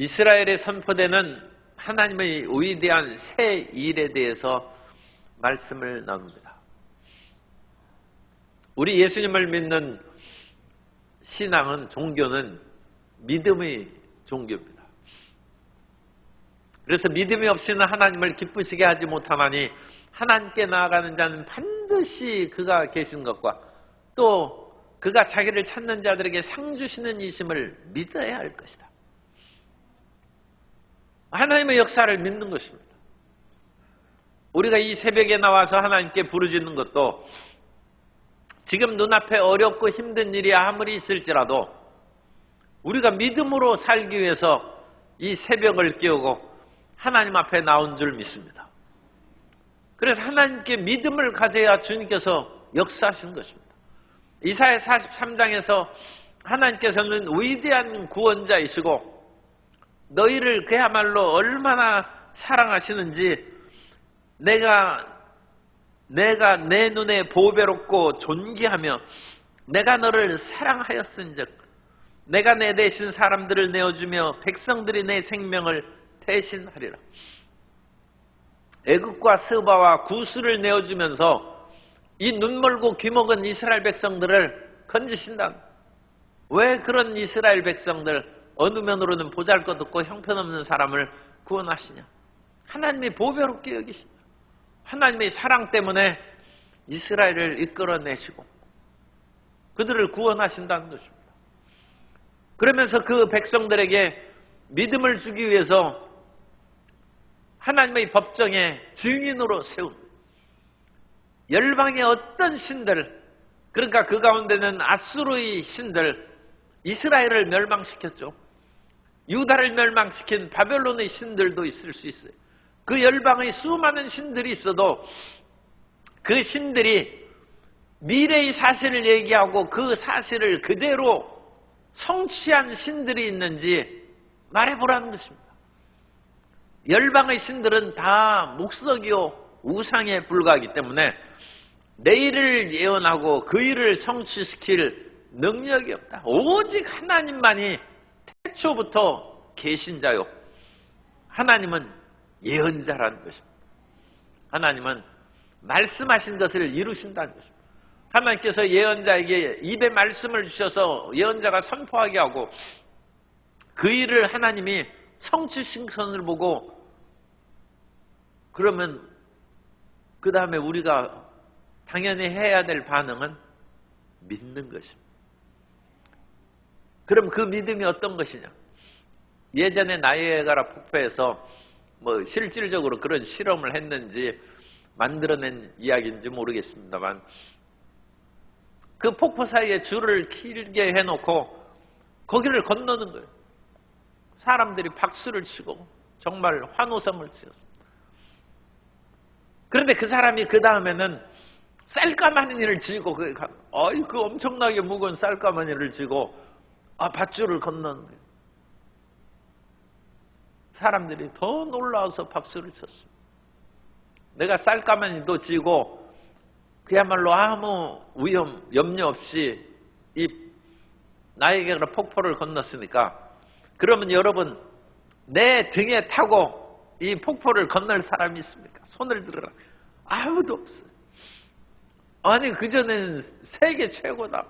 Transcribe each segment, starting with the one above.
이스라엘에 선포되는 하나님의 위대한 새 일에 대해서 말씀을 나눕니다. 우리 예수님을 믿는 신앙은, 종교는 믿음의 종교입니다. 그래서 믿음이 없이는 하나님을 기쁘시게 하지 못하나니 하나님께 나아가는 자는 반드시 그가 계신 것과 또 그가 자기를 찾는 자들에게 상 주시는 이심을 믿어야 할 것이다. 하나님의 역사를 믿는 것입니다. 우리가 이 새벽에 나와서 하나님께 부르짖는 것도 지금 눈앞에 어렵고 힘든 일이 아무리 있을지라도 우리가 믿음으로 살기 위해서 이 새벽을 깨우고 하나님 앞에 나온 줄 믿습니다. 그래서 하나님께 믿음을 가져야 주님께서 역사하신 것입니다. 이사야 43장에서 하나님께서는 위대한 구원자이시고 너희를 그야말로 얼마나 사랑하시는지 내가 내 눈에 보배롭고 존귀하며 내가 너를 사랑하였은즉 내가 내 대신 사람들을 내어주며 백성들이 내 생명을 대신하리라. 애굽과 스바와 구스를 내어주면서 이 눈멀고 귀먹은 이스라엘 백성들을 건지신다. 왜 그런 이스라엘 백성들, 어느 면으로는 보잘것없고 형편없는 사람을 구원하시냐? 하나님이 보배롭게 여기신다. 하나님의 사랑 때문에 이스라엘을 이끌어내시고 그들을 구원하신다는 것입니다. 그러면서 그 백성들에게 믿음을 주기 위해서 하나님의 법정에 증인으로 세운 열방의 어떤 신들, 그러니까 그 가운데는 아수르의 신들, 이스라엘을 멸망시켰죠. 유다를 멸망시킨 바벨론의 신들도 있을 수 있어요. 그 열방의 수많은 신들이 있어도 그 신들이 미래의 사실을 얘기하고 그 사실을 그대로 성취한 신들이 있는지 말해보라는 것입니다. 열방의 신들은 다 목석이요 우상에 불과하기 때문에 내일을 예언하고 그 일을 성취시킬 능력이 없다. 오직 하나님만이 태초부터 계신 자요, 하나님은 예언자라는 것입니다. 하나님은 말씀하신 것을 이루신다는 것입니다. 하나님께서 예언자에게 입에 말씀을 주셔서 예언자가 선포하게 하고 그 일을 하나님이 성취신선을 보고 그러면 그 다음에 우리가 당연히 해야 될 반응은 믿는 것입니다. 그럼 그 믿음이 어떤 것이냐? 예전에 나이아가라 폭포에서 실질적으로 그런 실험을 했는지 만들어낸 이야기인지 모르겠습니다만 그 폭포 사이에 줄을 길게 해놓고 거기를 건너는 거예요. 사람들이 박수를 치고 정말 환호성을 치었습니다. 그런데 그 사람이 그 다음에는 쌀가마니를 쥐고 그 엄청나게 무거운 쌀가마니를 쥐고 밧줄을 건너는 거예요. 사람들이 더 놀라워서 박수를 쳤습니다. 내가 쌀가마니도 쥐고 그야말로 아무 위험, 염려 없이 이 나에게로 폭포를 건넜으니까 그러면 여러분 내 등에 타고 이 폭포를 건널 사람이 있습니까? 손을 들어라. 아무도 없어요. 아니 그전에는 세계 최고다.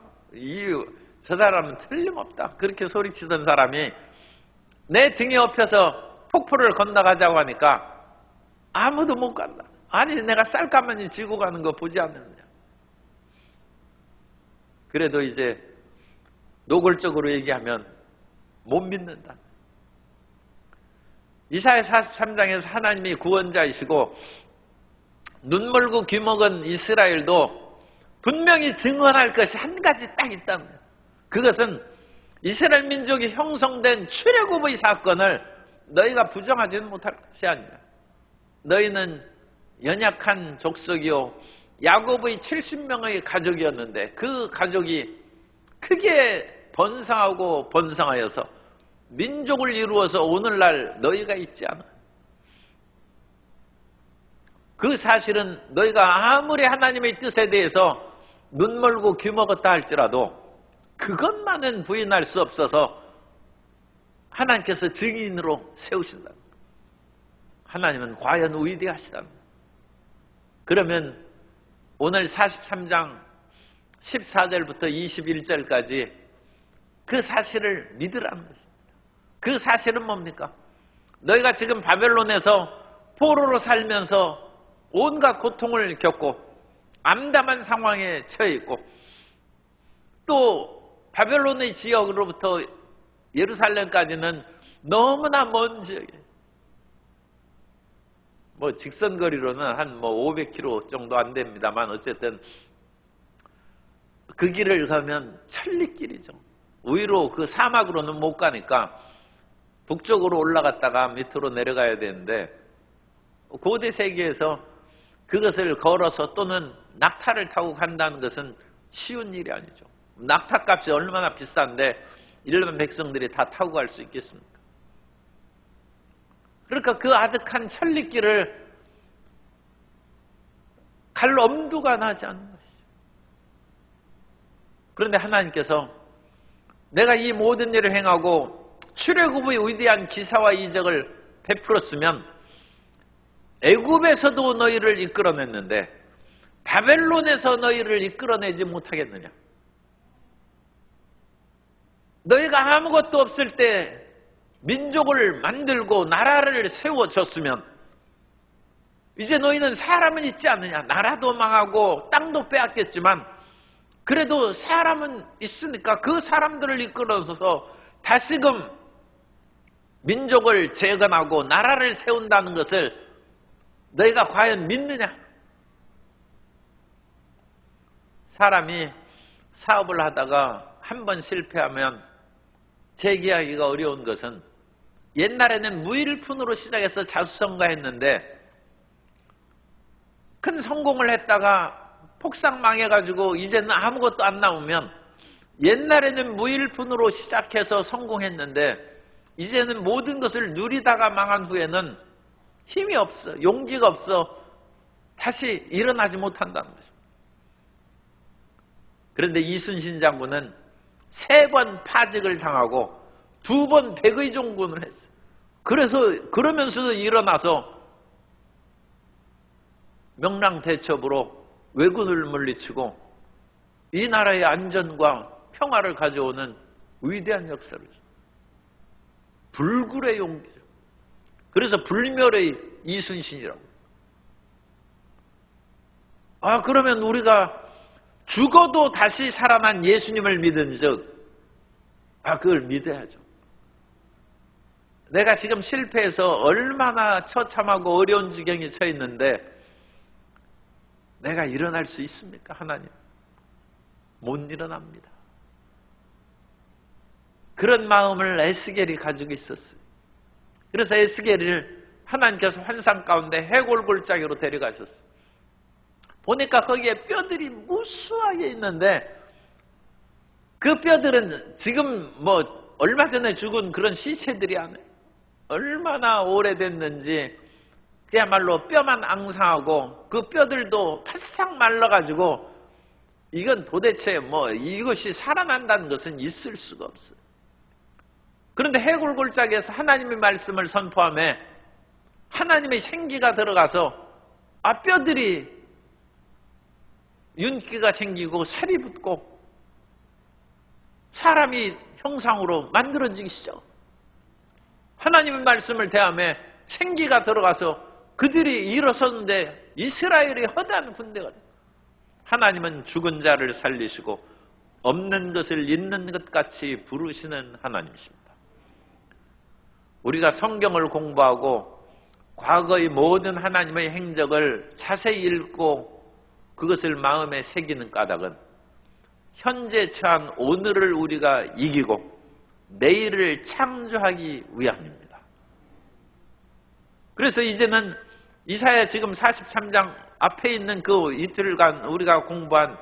저 사람은 틀림없다. 그렇게 소리치던 사람이 내 등에 업혀서 폭포를 건너가자고 하니까 아무도 못 간다. 아니 내가 쌀가마니 쥐고 가는 거 보지 않느냐. 그래도 이제 노골적으로 얘기하면 못 믿는다. 이사야 43장에서 하나님이 구원자이시고 눈멀고 귀먹은 이스라엘도 분명히 증언할 것이 한 가지 딱 있다는 거예요. 그것은 이스라엘 민족이 형성된 출애굽의 사건을 너희가 부정하지는 못할 것이 아니라 너희는 연약한 족속이요 야곱의 70명의 가족이었는데 그 가족이 크게 번성하고 번성하여서 민족을 이루어서 오늘날 너희가 있지 않아. 그 사실은 너희가 아무리 하나님의 뜻에 대해서 눈멀고 귀먹었다 할지라도 그것만은 부인할 수 없어서 하나님께서 증인으로 세우신다. 하나님은 과연 위대하시다. 그러면 오늘 43장 14절부터 21절까지 그 사실을 믿으라는 것입니다. 그 사실은 뭡니까? 너희가 지금 바벨론에서 포로로 살면서 온갖 고통을 겪고 암담한 상황에 처해 있고 또 바벨론의 지역으로부터 예루살렘까지는 너무나 먼 지역이에요. 뭐 직선거리로는 한 500km 정도 안 됩니다만 어쨌든 그 길을 가면 천리길이죠. 위로 그 사막으로는 못 가니까 북쪽으로 올라갔다가 밑으로 내려가야 되는데 고대 세계에서 그것을 걸어서 또는 낙타를 타고 간다는 것은 쉬운 일이 아니죠. 낙타값이 얼마나 비싼데 일반 백성들이 다 타고 갈 수 있겠습니까? 그러니까 그 아득한 천리길을 갈 엄두가 나지 않는 것이죠. 그런데 하나님께서 내가 이 모든 일을 행하고 출애굽의 위대한 기사와 이적을 베풀었으면 애굽에서도 너희를 이끌어냈는데 바벨론에서 너희를 이끌어내지 못하겠느냐? 너희가 아무것도 없을 때 민족을 만들고 나라를 세워줬으면 이제 너희는 사람은 있지 않느냐? 나라도 망하고 땅도 빼앗겼지만 그래도 사람은 있으니까 그 사람들을 이끌어서 다시금 민족을 재건하고 나라를 세운다는 것을 너희가 과연 믿느냐? 사람이 사업을 하다가 한 번 실패하면 재기하기가 어려운 것은 옛날에는 무일푼으로 시작해서 자수성가했는데 큰 성공을 했다가 폭삭 망해가지고 이제는 아무것도 안 나오면 옛날에는 무일푼으로 시작해서 성공했는데 이제는 모든 것을 누리다가 망한 후에는 힘이 없어, 용기가 없어 다시 일어나지 못한다는 거죠. 그런데 이순신 장군은 3번 파직을 당하고 2번 백의종군을 했어요. 그러면서도 일어나서 명랑대첩으로 왜군을 물리치고 이 나라의 안전과 평화를 가져오는 위대한 역사를 했어요. 불굴의 용기죠. 그래서 불멸의 이순신이라고. 그러면 우리가 죽어도 다시 살아난 예수님을 믿은 즉, 그걸 믿어야죠. 내가 지금 실패해서 얼마나 처참하고 어려운 지경에 처해 있는데 내가 일어날 수 있습니까? 하나님? 못 일어납니다. 그런 마음을 에스겔이 가지고 있었어요. 그래서 에스겔을 하나님께서 환상 가운데 해골골짜기로 데려가셨어요. 보니까 거기에 뼈들이 무수하게 있는데 그 뼈들은 지금 얼마 전에 죽은 그런 시체들이 아니에요. 얼마나 오래됐는지 그야말로 뼈만 앙상하고 그 뼈들도 바싹 말라가지고 이건 도대체 이것이 살아난다는 것은 있을 수가 없어요. 그런데 해골골짜기에서 하나님의 말씀을 선포하며 하나님의 생기가 들어가서 뼈들이 윤기가 생기고 살이 붙고 사람이 형상으로 만들어지기 시작. 하나님의 말씀을 대하며 생기가 들어가서 그들이 일어섰는데 이스라엘의 허다한 군대가 돼요. 하나님은 죽은 자를 살리시고 없는 것을 있는 것 같이 부르시는 하나님이십니다. 우리가 성경을 공부하고 과거의 모든 하나님의 행적을 자세히 읽고 그것을 마음에 새기는 까닭은 현재 처한 오늘을 우리가 이기고 내일을 창조하기 위함입니다. 그래서 이제는 이사야 지금 43장 앞에 있는 그 이틀간 우리가 공부한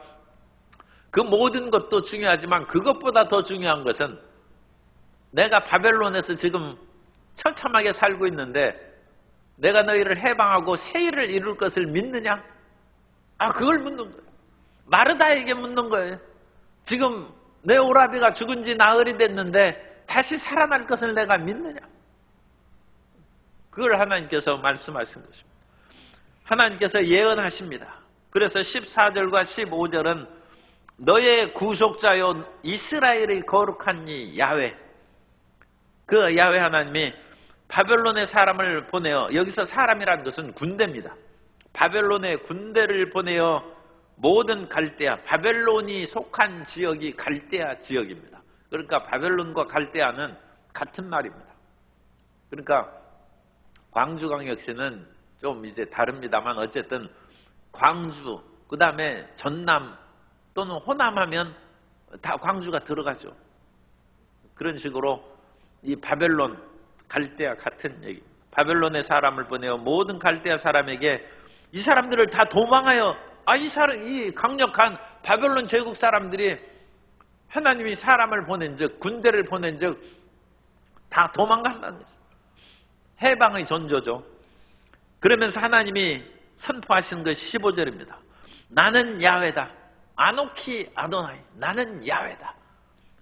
그 모든 것도 중요하지만 그것보다 더 중요한 것은 내가 바벨론에서 지금 처참하게 살고 있는데 내가 너희를 해방하고 새 일을 이룰 것을 믿느냐? 그걸 묻는 거예요. 마르다에게 묻는 거예요. 지금 내 오라비가 죽은 지 나흘이 됐는데 다시 살아날 것을 내가 믿느냐? 그걸 하나님께서 말씀하신 것입니다. 하나님께서 예언하십니다. 그래서 14절과 15절은 너의 구속자요 이스라엘의 거룩한 이 야훼, 그 야훼 하나님이 바벨론의 사람을 보내어, 여기서 사람이라는 것은 군대입니다. 바벨론의 군대를 보내어 모든 갈대아, 바벨론이 속한 지역이 갈대아 지역입니다. 그러니까 바벨론과 갈대아는 같은 말입니다. 그러니까 광주광역시는 좀 이제 다릅니다만 어쨌든 광주, 그 다음에 전남 또는 호남하면 다 광주가 들어가죠. 그런 식으로 이 바벨론, 갈대아 같은 얘기. 바벨론의 사람을 보내어 모든 갈대아 사람에게 이 사람들을 다 도망하여, 이 강력한 바벨론 제국 사람들이 하나님이 사람을 보낸 즉, 군대를 보낸 즉 다 도망간다는 거죠. 해방의 전조죠. 그러면서 하나님이 선포하시는 것이 15절입니다. 나는 야훼다. 아노키 아도나이. 나는 야훼다.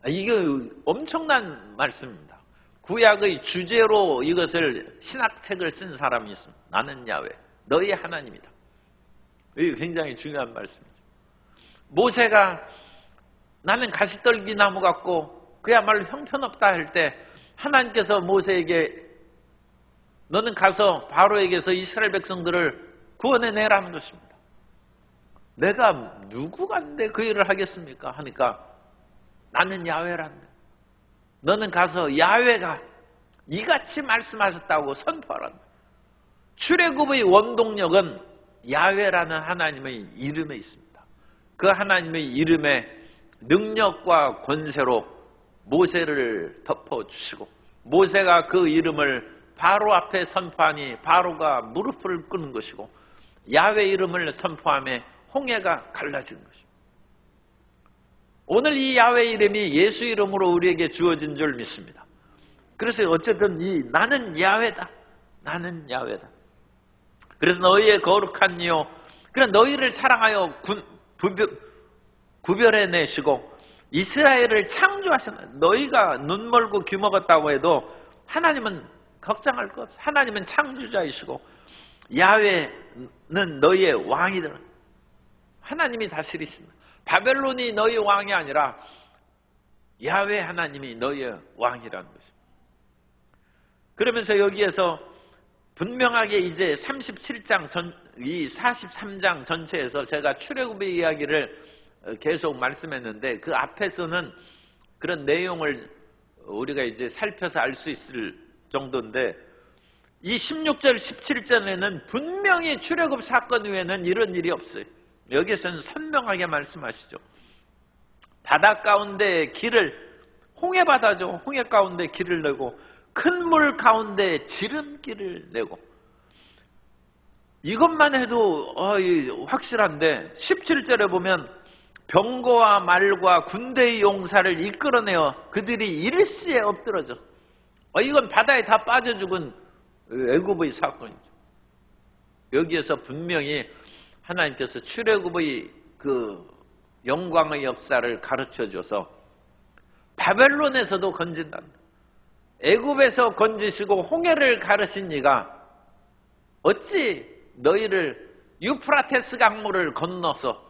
이게 엄청난 말씀입니다. 구약의 주제로 이것을 신학책을 쓴 사람이 있습니다. 나는 야훼. 너희 하나님이다. 이게 굉장히 중요한 말씀이죠. 모세가 나는 가시떨기 나무 같고 그야말로 형편없다 할 때 하나님께서 모세에게 너는 가서 바로에게서 이스라엘 백성들을 구원해내라는 것입니다. 내가 누구간데 그 일을 하겠습니까? 하니까 나는 야훼란다. 너는 가서 야훼가 이같이 말씀하셨다고 선포하란다. 출애굽의 원동력은 야훼라는 하나님의 이름에 있습니다. 그 하나님의 이름의 능력과 권세로 모세를 덮어주시고 모세가 그 이름을 바로 앞에 선포하니 바로가 무릎을 꿇는 것이고 야훼 이름을 선포하며 홍해가 갈라진 것입니다. 오늘 이 야훼 이름이 예수 이름으로 우리에게 주어진 줄 믿습니다. 그래서 어쨌든 이 나는 야훼다. 나는 야훼다. 그래서 너희의 거룩한 이요. 그래 너희를 사랑하여 구별해내시고 이스라엘을 창조하셨다. 너희가 눈멀고 귀먹었다고 해도 하나님은 걱정할 것 없어. 하나님은 창조자이시고 야훼는 너희의 왕이더라. 하나님이 다스리신다. 바벨론이 너희 왕이 아니라 야훼 하나님이 너희의 왕이라는 것입니다. 그러면서 여기에서 분명하게 이제 37장 이 43장 전체에서 제가 출애굽의 이야기를 계속 말씀했는데 그 앞에서는 그런 내용을 우리가 이제 살펴서 알 수 있을 정도인데 이 16절 17절에는 분명히 출애굽 사건 외에는 이런 일이 없어요. 여기에서는 선명하게 말씀하시죠. 바다 가운데 길을, 홍해바다죠. 홍해 가운데 길을 내고 큰 물 가운데 지름길을 내고, 이것만 해도 확실한데 17절에 보면 병거와 말과 군대의 용사를 이끌어내어 그들이 일시에 엎드러져. 이건 바다에 다 빠져 죽은 애굽의 사건이죠. 여기에서 분명히 하나님께서 출애굽의 그 영광의 역사를 가르쳐줘서 바벨론에서도 건진단다. 애굽에서 건지시고 홍해를 가르신 이가 어찌 너희를 유프라테스 강물을 건너서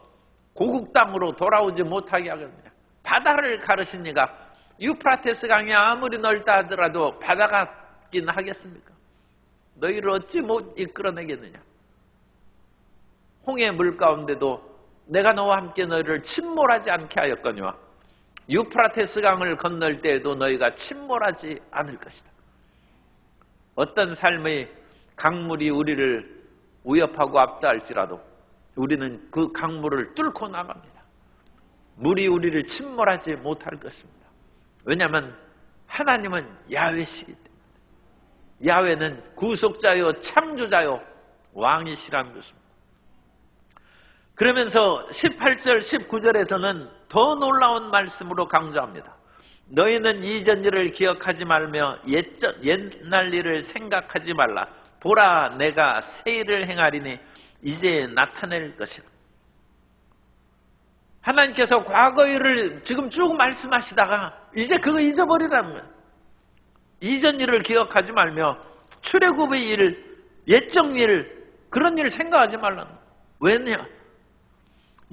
고국 땅으로 돌아오지 못하게 하겠느냐. 바다를 가르신 이가 유프라테스 강이 아무리 넓다 하더라도 바다 같긴 하겠습니까? 너희를 어찌 못 이끌어내겠느냐. 홍해 물 가운데도 내가 너와 함께 너희를 침몰하지 않게 하였거니와 유프라테스 강을 건널 때에도 너희가 침몰하지 않을 것이다. 어떤 삶의 강물이 우리를 위협하고 압도할지라도 우리는 그 강물을 뚫고 나갑니다. 물이 우리를 침몰하지 못할 것입니다. 왜냐하면 하나님은 야훼시기 때문에. 야훼는 구속자요 창조자요 왕이시라는 것입니다. 그러면서 18절 19절에서는 더 놀라운 말씀으로 강조합니다. 너희는 이전 일을 기억하지 말며 옛날 일을 생각하지 말라. 보라 내가 새 일을 행하리니 이제 나타낼 것이다. 하나님께서 과거 일을 지금 쭉 말씀하시다가 이제 그거 잊어버리라는 거예요. 이전 일을 기억하지 말며 출애굽의 일, 옛적 일, 그런 일을 생각하지 말라는 거예요. 왜냐?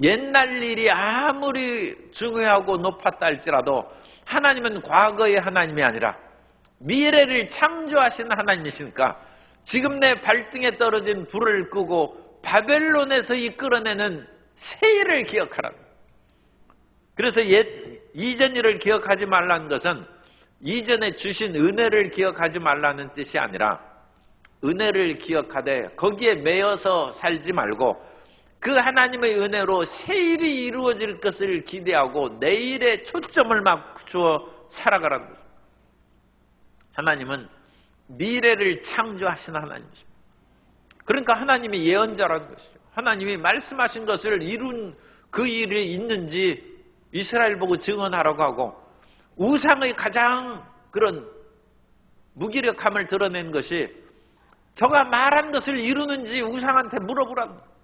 옛날 일이 아무리 중요하고 높았다 할지라도 하나님은 과거의 하나님이 아니라 미래를 창조하신 하나님이시니까 지금 내 발등에 떨어진 불을 끄고 바벨론에서 이끌어내는 새 일을 기억하라는 거예요. 그래서 이전 일을 기억하지 말라는 것은 이전에 주신 은혜를 기억하지 말라는 뜻이 아니라 은혜를 기억하되 거기에 매여서 살지 말고 그 하나님의 은혜로 새 일이 이루어질 것을 기대하고 내일에 초점을 맞추어 살아가라는 거죠. 하나님은 미래를 창조하신 하나님이십니다. 그러니까 하나님이 예언자라는 것이죠. 하나님이 말씀하신 것을 이룬 그 일이 있는지 이스라엘 보고 증언하라고 하고, 우상의 가장 그런 무기력함을 드러낸 것이 저가 말한 것을 이루는지 우상한테 물어보라는 거예요.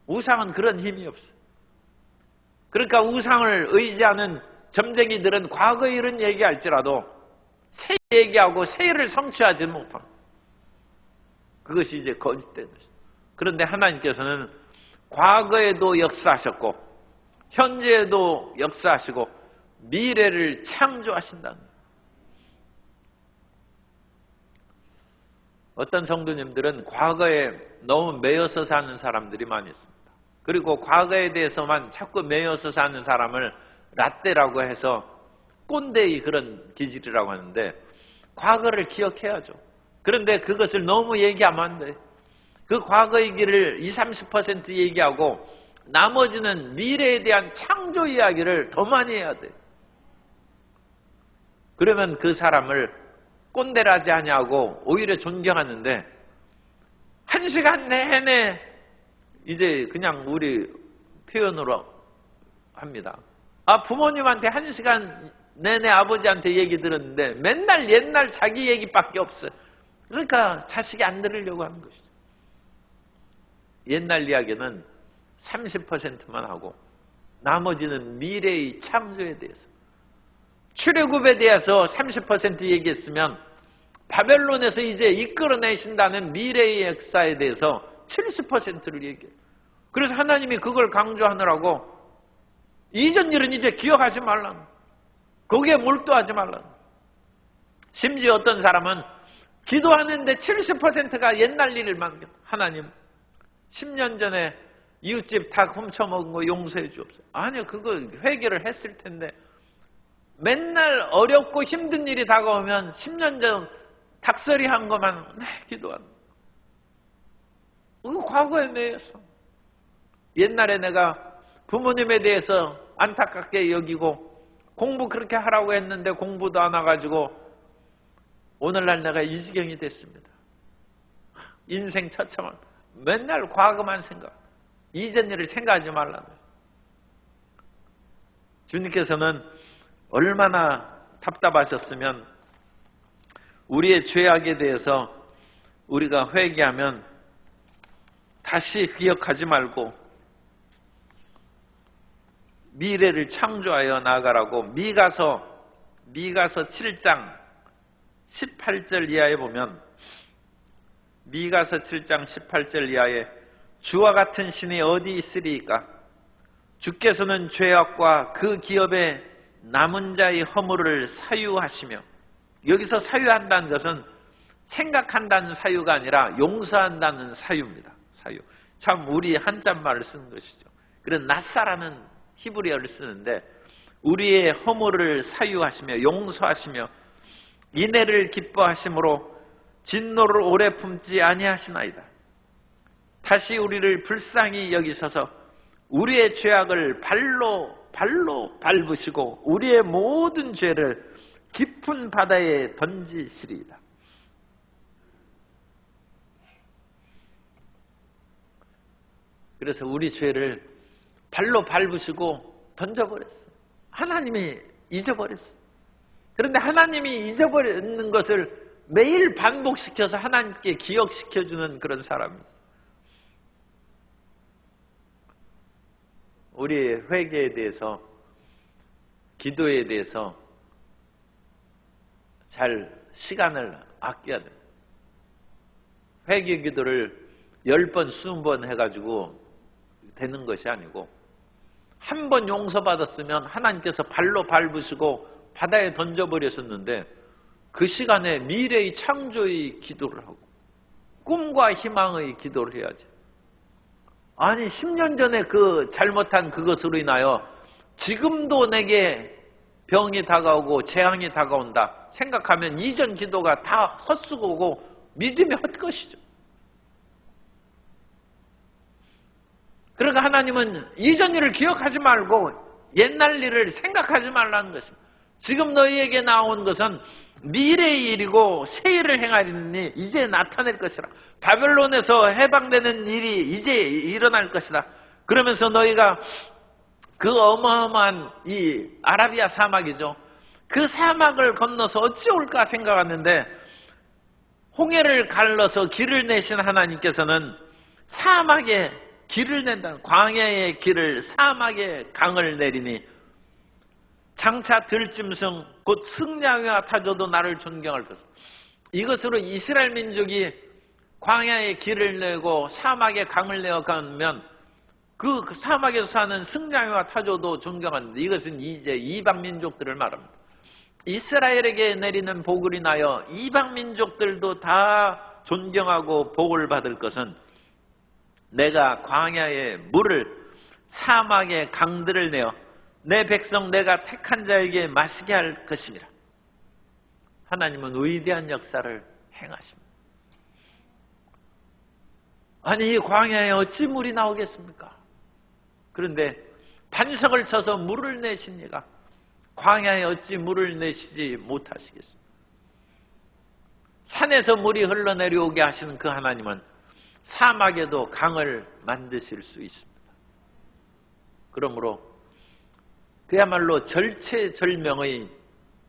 우상은 그런 힘이 없어요. 그러니까 우상을 의지하는 점쟁이들은 과거의 일은 얘기할지라도 새 얘기하고 새 일을 성취하지 못합니다. 그것이 이제 거짓된 것입니다. 그런데 하나님께서는 과거에도 역사하셨고 현재에도 역사하시고 미래를 창조하신다는 거예요. 어떤 성도님들은 과거에 너무 매여서 사는 사람들이 많이 있습니다. 그리고 과거에 대해서만 자꾸 매여서 사는 사람을 라떼라고 해서 꼰대의 그런 기질이라고 하는데, 과거를 기억해야죠. 그런데 그것을 너무 얘기하면 안 돼요. 그 과거의 길을 20, 30% 얘기하고 나머지는 미래에 대한 창조 이야기를 더 많이 해야 돼요. 그러면 그 사람을 꼰대라지 아니하고 오히려 존경하는데, 1시간 내내 이제 그냥 우리 표현으로 합니다. 부모님한테 1시간 내내 아버지한테 얘기 들었는데 맨날 옛날 자기 얘기밖에 없어요. 그러니까 자식이 안 들으려고 하는 것이죠. 옛날 이야기는 30%만 하고 나머지는 미래의 창조에 대해서, 출애굽에 대해서 30% 얘기했으면 바벨론에서 이제 이끌어내신다는 미래의 역사에 대해서 70%를 얘기해요. 그래서 하나님이 그걸 강조하느라고 이전 일은 이제 기억하지 말라는, 거기에 몰두하지 말라는. 심지어 어떤 사람은 기도하는데 70%가 옛날 일을 만겨. 하나님 10년 전에 이웃집 닭 훔쳐먹은 거 용서해 주옵소서. 아니요, 그거 회개를 했을 텐데 맨날 어렵고 힘든 일이 다가오면 10년 전 닭서리 한 것만 기도하는 거예요. 과거에 매여서. 옛날에 내가 부모님에 대해서 안타깝게 여기고 공부 그렇게 하라고 했는데 공부도 안 와가지고 오늘날 내가 이 지경이 됐습니다. 인생 처참한, 맨날 과거만 생각, 이전 일을 생각하지 말라는 거예요. 주님께서는 얼마나 답답하셨으면 우리의 죄악에 대해서 우리가 회개하면 다시 기억하지 말고 미래를 창조하여 나아가라고 미가서 7장 18절 이하에 보면, 미가서 7장 18절 이하에 주와 같은 신이 어디 있으리이까? 주께서는 죄악과 그 기업의 남은 자의 허물을 사유하시며, 여기서 사유한다는 것은 생각한다는 사유가 아니라 용서한다는 사유입니다. 사유. 참 우리 한자말을 쓰는 것이죠. 그래서 낫사라는 히브리어를 쓰는데, 우리의 허물을 사유하시며 용서하시며 인애를 기뻐하심으로 진노를 오래 품지 아니하시나이다. 다시 우리를 불쌍히 여기셔서 우리의 죄악을 발로 밟으시고 우리의 모든 죄를 깊은 바다에 던지시리이다. 그래서 우리 죄를 발로 밟으시고 던져버렸어요. 하나님이 잊어버렸어요. 그런데 하나님이 잊어버리는 것을 매일 반복시켜서 하나님께 기억시켜주는 그런 사람이에요. 우리의 회개에 대해서, 기도에 대해서 잘 시간을 아껴야 됩니다. 회개 기도를 10번, 20번 해가지고 되는 것이 아니고 한 번 용서받았으면 하나님께서 발로 밟으시고 바다에 던져버렸었는데 그 시간에 미래의 창조의 기도를 하고 꿈과 희망의 기도를 해야지. 아니 10년 전에 그 잘못한 그것으로 인하여 지금도 내게 병이 다가오고 재앙이 다가온다 생각하면 이전 기도가 다 헛수고고 믿음이 헛것이죠. 그러니까 하나님은 이전 일을 기억하지 말고 옛날 일을 생각하지 말라는 것입니다. 지금 너희에게 나온 것은 미래의 일이고 새 일을 행하리니 이제 나타낼 것이라. 바벨론에서 해방되는 일이 이제 일어날 것이다. 그러면서 너희가 그 어마어마한 이 아라비아 사막이죠. 그 사막을 건너서 어찌 올까 생각하는데 홍해를 갈라서 길을 내신 하나님께서는 사막에 길을 낸다는, 광야의 길을 사막에 강을 내리니 장차 들짐승 곧 승냥이와 타조도 나를 존경할 것이다. 이것으로 이스라엘 민족이 광야의 길을 내고 사막에 강을 내어가면 그 사막에서 사는 승냥이와 타조도 존경하는데 이것은 이제 이방 민족들을 말합니다. 이스라엘에게 내리는 복을 인하여 이방 민족들도 다 존경하고 복을 받을 것은 내가 광야의 물을 사막의 강들을 내어 내 백성 내가 택한 자에게 마시게 할 것입니다. 하나님은 위대한 역사를 행하십니다. 아니 이 광야에 어찌 물이 나오겠습니까? 그런데 반석을 쳐서 물을 내시니가 광야에 어찌 물을 내시지 못하시겠습니까? 산에서 물이 흘러내려오게 하시는 그 하나님은 사막에도 강을 만드실 수 있습니다. 그러므로 그야말로 절체절명의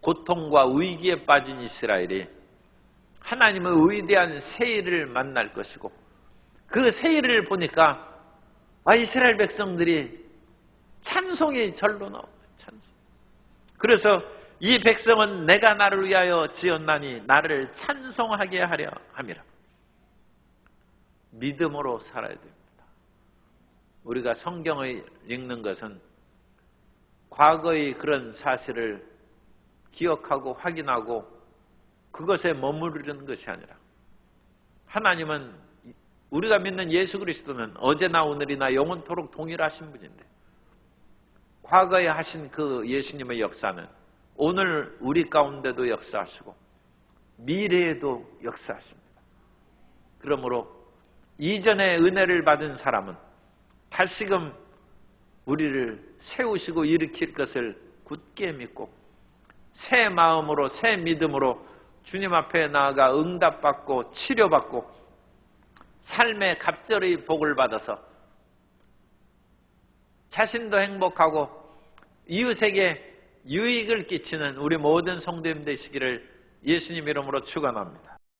고통과 위기에 빠진 이스라엘이 하나님의 위대한 세일을 만날 것이고 그 세일을 보니까 이스라엘 백성들이 찬송이 절로 나옵니다. 찬송. 그래서 이 백성은 내가 나를 위하여 지었나니 나를 찬송하게 하려 함이라. 믿음으로 살아야 됩니다. 우리가 성경을 읽는 것은 과거의 그런 사실을 기억하고 확인하고 그것에 머무르는 것이 아니라 하나님은 우리가 믿는 예수 그리스도는 어제나 오늘이나 영원토록 동일하신 분인데 과거에 하신 그 예수님의 역사는 오늘 우리 가운데도 역사하시고 미래에도 역사하십니다. 그러므로 이전에 은혜를 받은 사람은 다시금 우리를 세우시고 일으킬 것을 굳게 믿고 새 마음으로 새 믿음으로 주님 앞에 나아가 응답받고 치료받고 삶의 갑절의 복을 받아서 자신도 행복하고 이웃에게 유익을 끼치는 우리 모든 성도님 되시기를 예수님 이름으로 축원합니다.